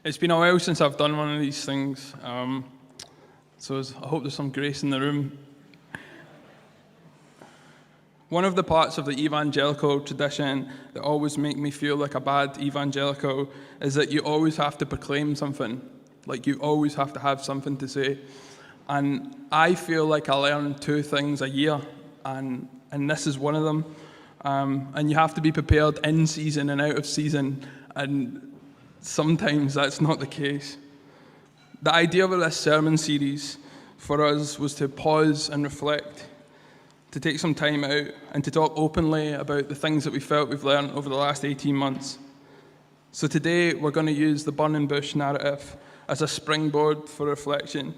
It's been a while since I've done one of these things, so I hope there's some grace in the room. One of the parts of the evangelical tradition that always make me feel like a bad evangelical is that you always have to proclaim something, like you always have to have something to say. And I feel like I learn 2 things a year, and this is one of them. And you have to be prepared in season and out of season, and sometimes that's not the case. The idea of this sermon series for us was to pause and reflect, to take some time out and to talk openly about the things that we felt we've learned over the last 18 months. So today we're going to use the burning bush narrative as a springboard for reflection.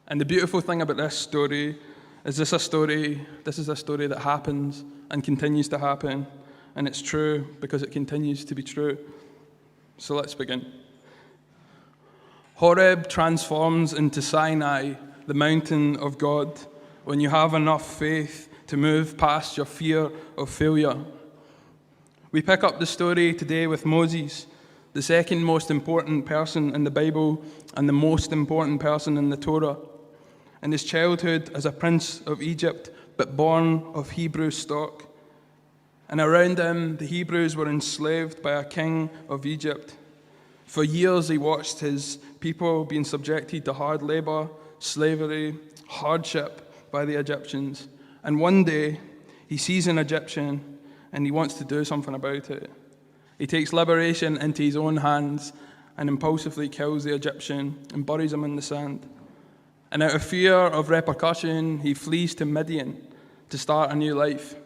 And the beautiful thing about this story is this is a story that happens and continues to happen, and it's true because it continues to be true. So let's begin. Horeb transforms into Sinai, the mountain of God, when you have enough faith to move past your fear of failure. We pick up the story today with Moses, the second most important person in the Bible and the most important person in the Torah. In his childhood as a prince of Egypt, but born of Hebrew stock. And around him, the Hebrews were enslaved by a king of Egypt. For years, he watched his people being subjected to hard labor, slavery, hardship by the Egyptians. And one day, he sees an Egyptian and he wants to do something about it. He takes liberation into his own hands and impulsively kills the Egyptian and buries him in the sand. And out of fear of repercussion, he flees to Midian to start a new life.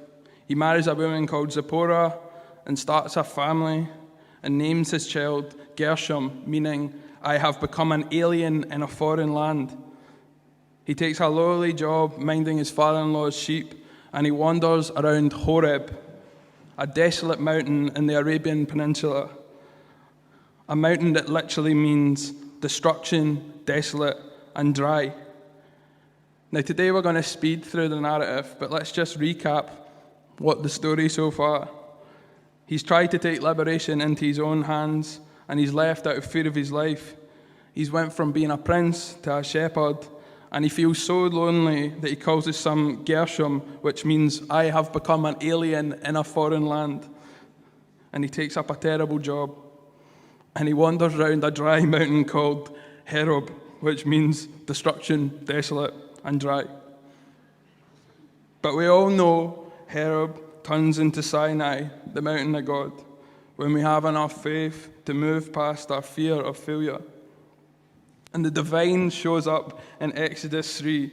He marries a woman called Zipporah and starts a family and names his child Gershom, meaning, I have become an alien in a foreign land. He takes a lowly job minding his father-in-law's sheep, and he wanders around Horeb, a desolate mountain in the Arabian Peninsula, a mountain that literally means destruction, desolate, and dry. Now today we're going to speed through the narrative, but let's just recap what the story so far. He's tried to take liberation into his own hands, and he's left out of fear of his life. He's went from being a prince to a shepherd, and he feels so lonely that he calls his son Gershom, which means, I have become an alien in a foreign land. And he takes up a terrible job, and he wanders around a dry mountain called Horeb, which means destruction, desolate, and dry. But we all know Horeb turns into Sinai, the mountain of God, when we have enough faith to move past our fear of failure. And the divine shows up in Exodus 3,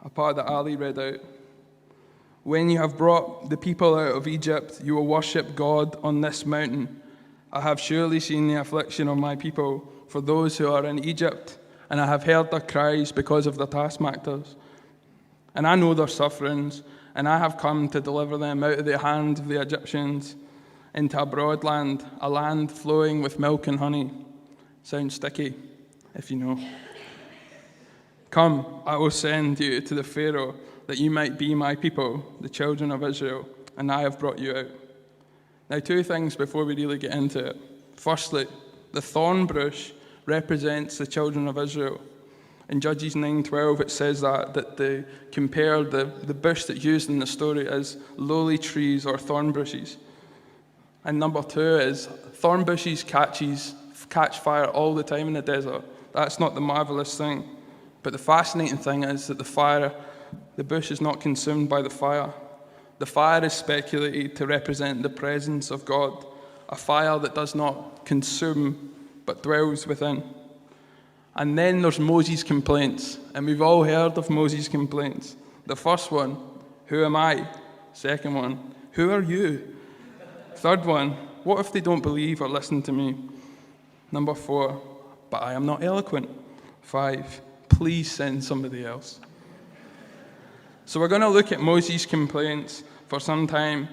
a part that Ali read out. When you have brought the people out of Egypt, you will worship God on this mountain. I have surely seen the affliction of my people for those who are in Egypt, and I have heard their cries because of their taskmasters. And I know their sufferings, and I have come to deliver them out of the hand of the Egyptians into a broad land, a land flowing with milk and honey. Sounds sticky, if you know. Come, I will send you to the Pharaoh, that you might be my people, the children of Israel, and I have brought you out. Now, 2 things before we really get into it. Firstly, the thorn bush represents the children of Israel. In Judges 9:12, it says that they compare the bush that's used in the story as lowly trees or thorn bushes. And number 2 is thorn bushes catch fire all the time in the desert. That's not the marvelous thing. But the fascinating thing is that the bush is not consumed by the fire. The fire is speculated to represent the presence of God, a fire that does not consume but dwells within. And then there's Moses' complaints, and we've all heard of Moses' complaints. The first one, who am I? Second one, who are you? Third one, what if they don't believe or listen to me? Number 4, but I am not eloquent. 5, please send somebody else. So we're going to look at Moses' complaints for some time,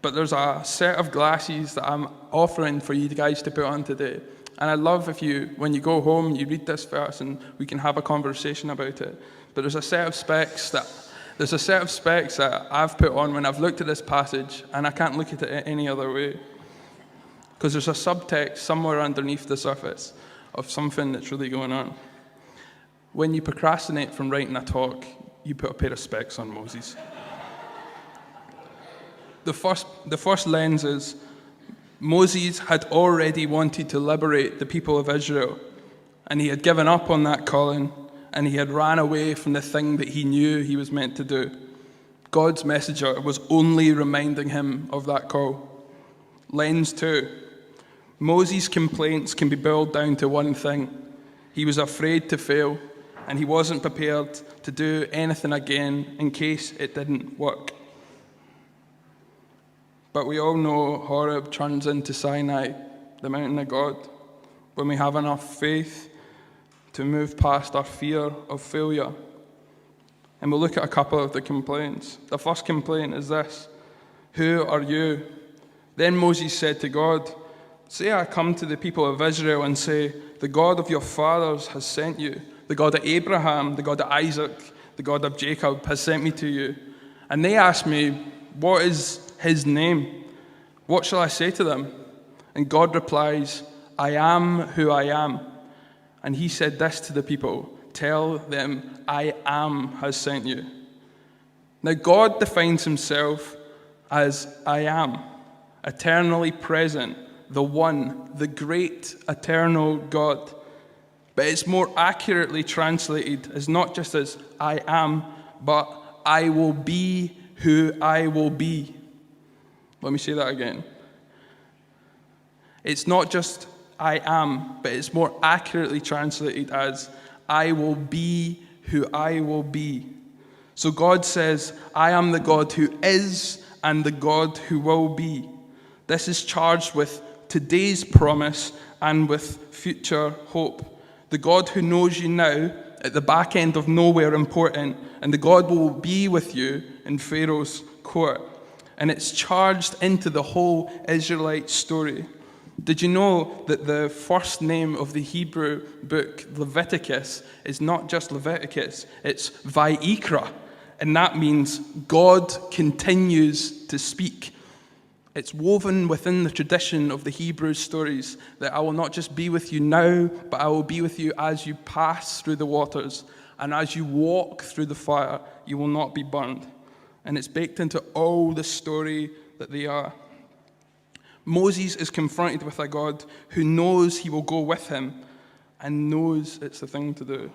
but there's a set of glasses that I'm offering for you guys to put on today. And I'd love if you, when you go home, you read this verse and we can have a conversation about it. But there's a set of specs that I've put on when I've looked at this passage, and I can't look at it any other way. because there's a subtext somewhere underneath the surface of something that's really going on. When you procrastinate from writing a talk, you put a pair of specs on, Moses. The first lens is Moses had already wanted to liberate the people of Israel, and he had given up on that calling, and he had ran away from the thing that he knew he was meant to do. God's messenger was only reminding him of that call. Lens 2. Moses' complaints can be boiled down to one thing. He was afraid to fail, and he wasn't prepared to do anything again in case it didn't work. But we all know Horeb turns into Sinai, the mountain of God, when we have enough faith to move past our fear of failure. And we'll look at a couple of the complaints. The first complaint is this: who are you? Then Moses said to God, say I come to the people of Israel and say, the God of your fathers has sent you. The God of Abraham, the God of Isaac, the God of Jacob has sent me to you. And they ask me, what is his name? What shall I say to them? And God replies, I am who I am. And he said this to the people, tell them, I am has sent you. Now God defines himself as I am, eternally present, the one, the great eternal God. But it's more accurately translated as not just as I am, but I will be who I will be. Let me say that again. It's not just I am, but it's more accurately translated as I will be who I will be. So God says, I am the God who is and the God who will be. This is charged with today's promise and with future hope. The God who knows you now at the back end of nowhere important, and the God will be with you in Pharaoh's court. And it's charged into the whole Israelite story. Did you know that the first name of the Hebrew book, Leviticus, is not just Leviticus, it's Vayikra, and that means God continues to speak. It's woven within the tradition of the Hebrew stories that I will not just be with you now, but I will be with you as you pass through the waters, and as you walk through the fire, you will not be burned. And it's baked into all the story that they are. Moses is confronted with a God who knows he will go with him and knows it's the thing to do.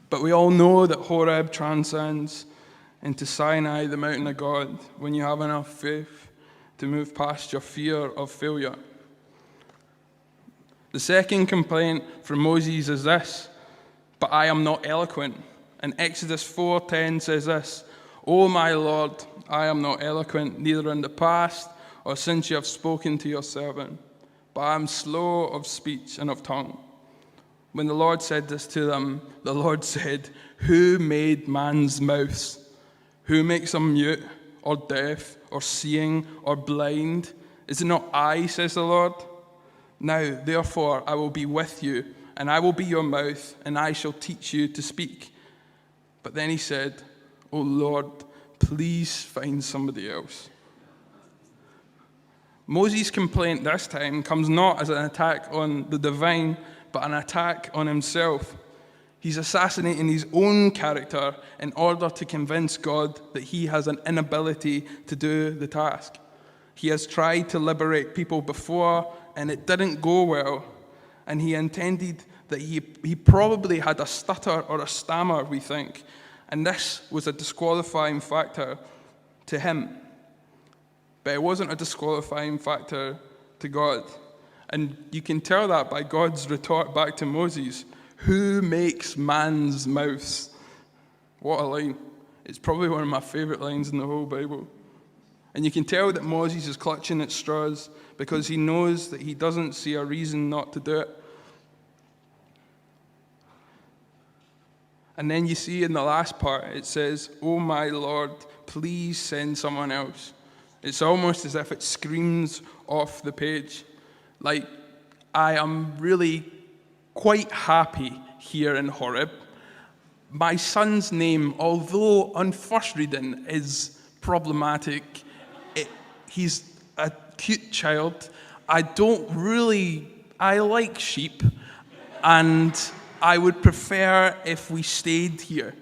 But we all know that Horeb transcends into Sinai, the mountain of God, when you have enough faith to move past your fear of failure. The second complaint from Moses is this: but I am not eloquent. And Exodus 4:10 says this: O my Lord, I am not eloquent, neither in the past or since you have spoken to your servant, but I am slow of speech and of tongue. When the Lord said this to them, the Lord said, who made man's mouths? Who makes him mute or deaf or seeing or blind? Is it not I, says the Lord? Now, therefore, I will be with you, and I will be your mouth, and I shall teach you to speak. But then he said, O Lord, please find somebody else. Moses' complaint this time comes not as an attack on the divine, but an attack on himself. He's assassinating his own character in order to convince God that he has an inability to do the task. He has tried to liberate people before, and it didn't go well. And he intended that he probably had a stutter or a stammer, we think. And this was a disqualifying factor to him. But it wasn't a disqualifying factor to God. And you can tell that by God's retort back to Moses. Who makes man's mouths? What a line. It's probably one of my favorite lines in the whole Bible. And you can tell that Moses is clutching at straws because he knows that he doesn't see a reason not to do it. And then you see in the last part, it says, "Oh my Lord, please send someone else." It's almost as if it screams off the page. Like, I am really quite happy here in Horeb. My son's name, although on first reading is problematic, he's a cute child. I like sheep, and I would prefer if we stayed here.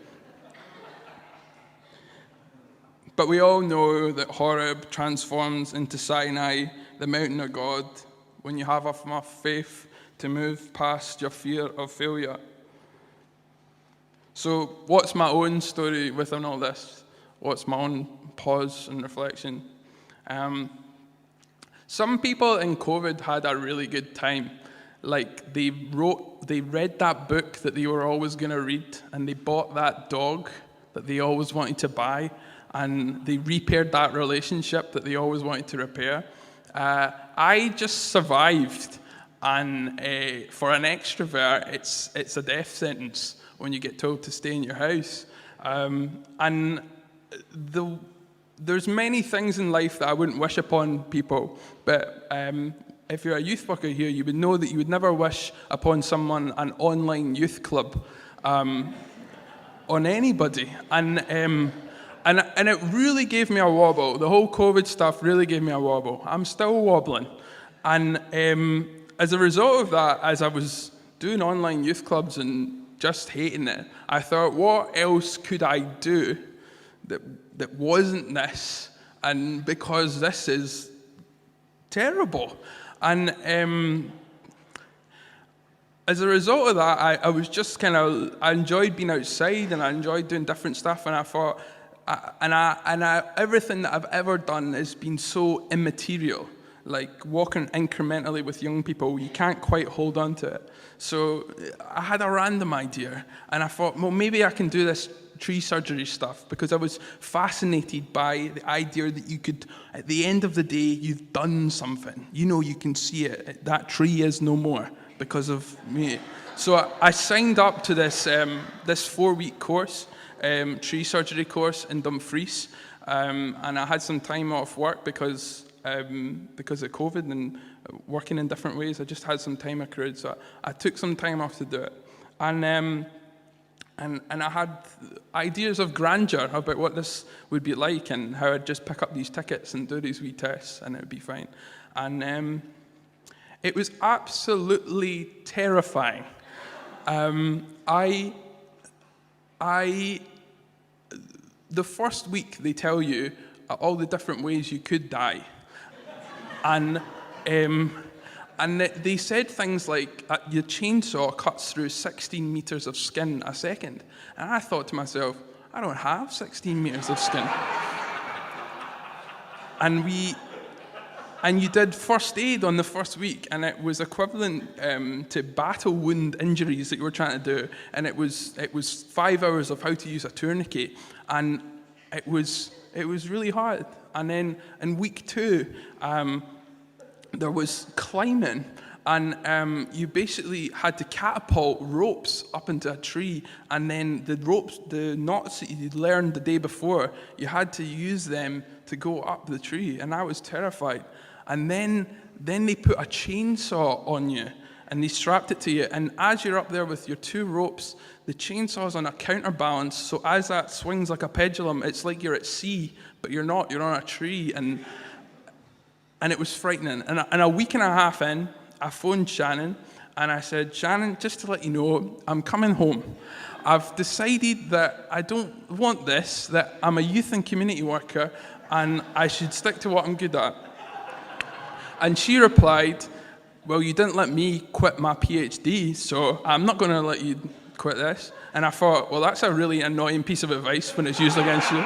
But we all know that Horeb transforms into Sinai, the mountain of God, when you have enough faith to move past your fear of failure. So what's my own story within all this? What's my own pause and reflection? Some people in COVID had a really good time. Like, they read that book that they were always going to read, and they bought that dog that they always wanted to buy, and they repaired that relationship that they always wanted to repair. I just survived, and for an extrovert, it's a death sentence when you get told to stay in your house. And there's many things in life that I wouldn't wish upon people, but if you're a youth worker here, you would know that you would never wish upon someone an online youth club on anybody. And it really gave me a wobble. The whole COVID stuff really gave me a wobble. I'm still wobbling. And as a result of that, as I was doing online youth clubs and just hating it, I thought, what else could I do that wasn't this? And because this is terrible. And as a result of that, I was just I enjoyed being outside, and I enjoyed doing different stuff, and I thought, everything that I've ever done has been so immaterial. Like walking incrementally with young people, you can't quite hold on to it. So I had a random idea, and I thought, well, maybe I can do this tree surgery stuff, because I was fascinated by the idea that you could, at the end of the day, you've done something. You can see it. That tree is no more because of me. So I signed up to this 4-week course, tree surgery course in Dumfries, and I had some time off work because of COVID and working in different ways. I just had some time accrued, so I took some time off to do it. And I had ideas of grandeur about what this would be like, and how I'd just pick up these tickets and do these wee tests, and it would be fine. And it was absolutely terrifying. The first week they tell you all the different ways you could die. And they said things like, your chainsaw cuts through 16 meters of skin a second. And I thought to myself, I don't have 16 meters of skin. And you did first aid on the first week, and it was equivalent to battle wound injuries that you were trying to do. And it was 5 hours of how to use a tourniquet, and it was really hard. And then in week 2, there was climbing, and you basically had to catapult ropes up into a tree, and then the knots that you'd learned the day before, you had to use them to go up the tree, and I was terrified. And then they put a chainsaw on you, and they strapped it to you, and as you're up there with your 2 ropes, the chainsaw's on a counterbalance, so as that swings like a pendulum, it's like you're at sea, but you're not, you're on a tree, and it was frightening. And a week and a half in, I phoned Shannon, and I said, Shannon, just to let you know, I'm coming home. I've decided that I don't want this, that I'm a youth and community worker, and I should stick to what I'm good at. And she replied, well, you didn't let me quit my PhD, so I'm not going to let you quit this. And I thought, well, that's a really annoying piece of advice when it's used against you.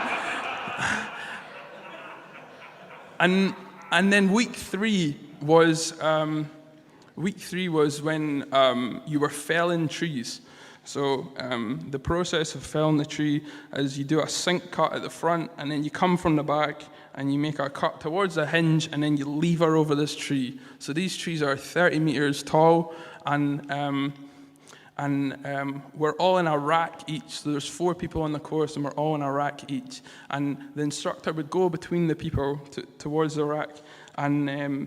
And then week 3 was when you were felling trees. So the process of felling the tree is you do a sink cut at the front, and then you come from the back and you make a cut towards the hinge, and then you lever over this tree. So these trees are 30 meters tall, and we're all in a rack each. So there's 4 people on the course, and we're all in a rack each. And the instructor would go between the people towards the rack, and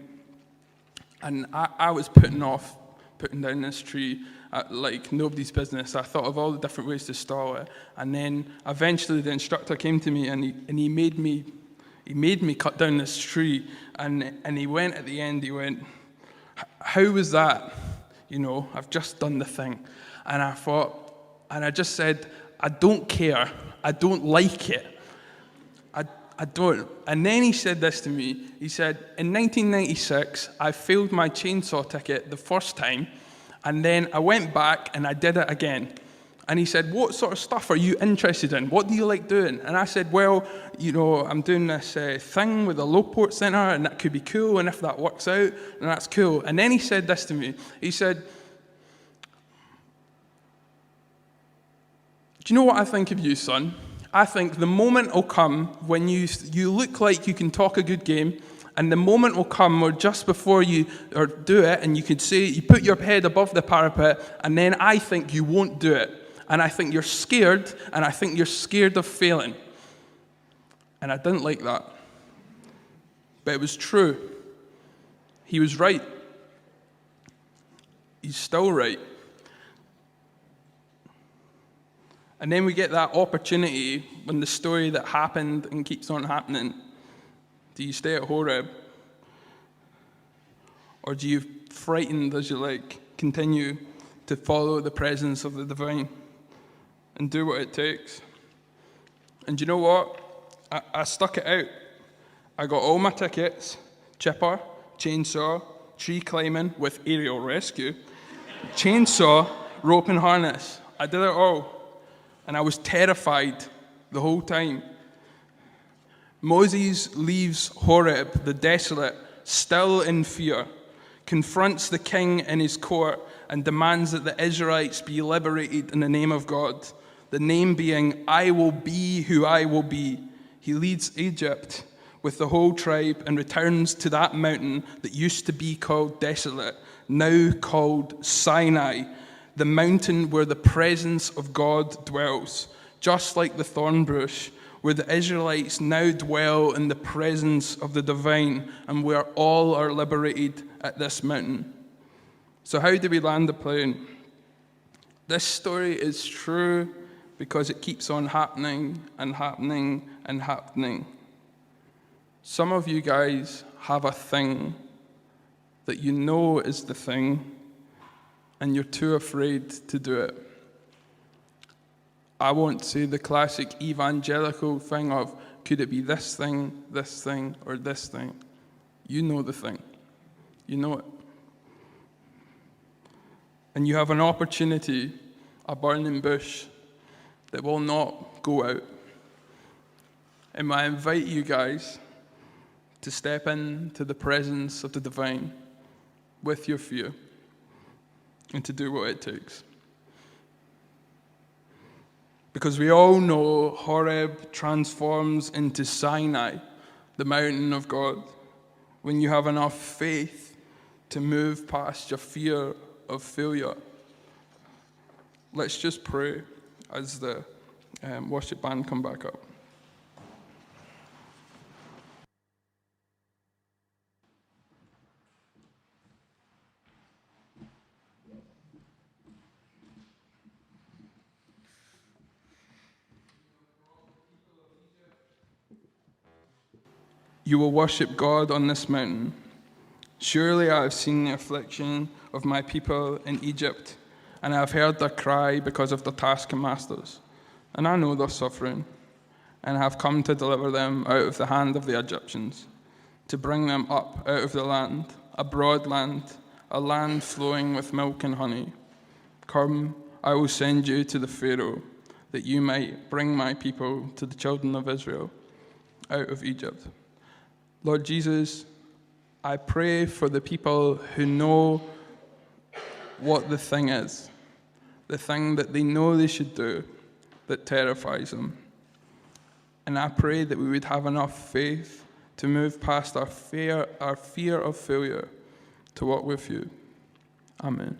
I was putting down this tree like nobody's business. I thought of all the different ways to stall it, and then eventually the instructor came to me, and he made me cut down this tree, and he went at the end. He went, How was that? I've just done the thing. And I just said, I don't care. I don't like it. I don't. And then he said this to me. He said, in 1996, I failed my chainsaw ticket the first time, and then I went back and I did it again. And he said, what sort of stuff are you interested in? What do you like doing? And I said, well, I'm doing this thing with the Lowport Centre, and that could be cool, and if that works out, then that's cool. And then he said this to me. He said, do you know what I think of you, son? I think the moment will come when you look like you can talk a good game, and the moment will come where just before you do it, and you can say, you put your head above the parapet, and then I think you won't do it. And I think you're scared, and I think you're scared of failing. And I didn't like that. But it was true. He was right. He's still right. And then we get that opportunity when the story that happened and keeps on happening. Do you stay at Horeb? Or do you, frightened as you continue to follow the presence of the divine and do what it takes? And you know what? I stuck it out. I got all my tickets, chipper, chainsaw, tree climbing with aerial rescue, chainsaw, rope and harness. I did it all. And I was terrified the whole time. Moses leaves Horeb, the desolate, still in fear, confronts the king in his court, and demands that the Israelites be liberated in the name of God. The name being, I will be who I will be. He leads Egypt with the whole tribe and returns to that mountain that used to be called Desolate, now called Sinai, the mountain where the presence of God dwells, just like the thorn bush, where the Israelites now dwell in the presence of the divine, and where all are liberated at this mountain. So how do we land the plane? This story is true because it keeps on happening and happening and happening. Some of you guys have a thing that you know is the thing, and you're too afraid to do it. I won't say the classic evangelical thing of, could it be this thing, or this thing? You know the thing. You know it. And you have an opportunity, a burning bush, that will not go out. And I invite you guys to step into the presence of the divine with your fear, and to do what it takes. Because we all know Horeb transforms into Sinai, the mountain of God, when you have enough faith to move past your fear of failure. Let's just pray as the worship band come back up. You will worship God on this mountain. Surely I have seen the affliction of my people in Egypt, and I have heard their cry because of their taskmasters. And I know their suffering, and I have come to deliver them out of the hand of the Egyptians, to bring them up out of the land, a broad land, a land flowing with milk and honey. Come, I will send you to the Pharaoh, that you might bring my people, to the children of Israel, out of Egypt. Lord Jesus, I pray for the people who know what the thing is, the thing that they know they should do that terrifies them. And I pray that we would have enough faith to move past our fear of failure to walk with you. Amen.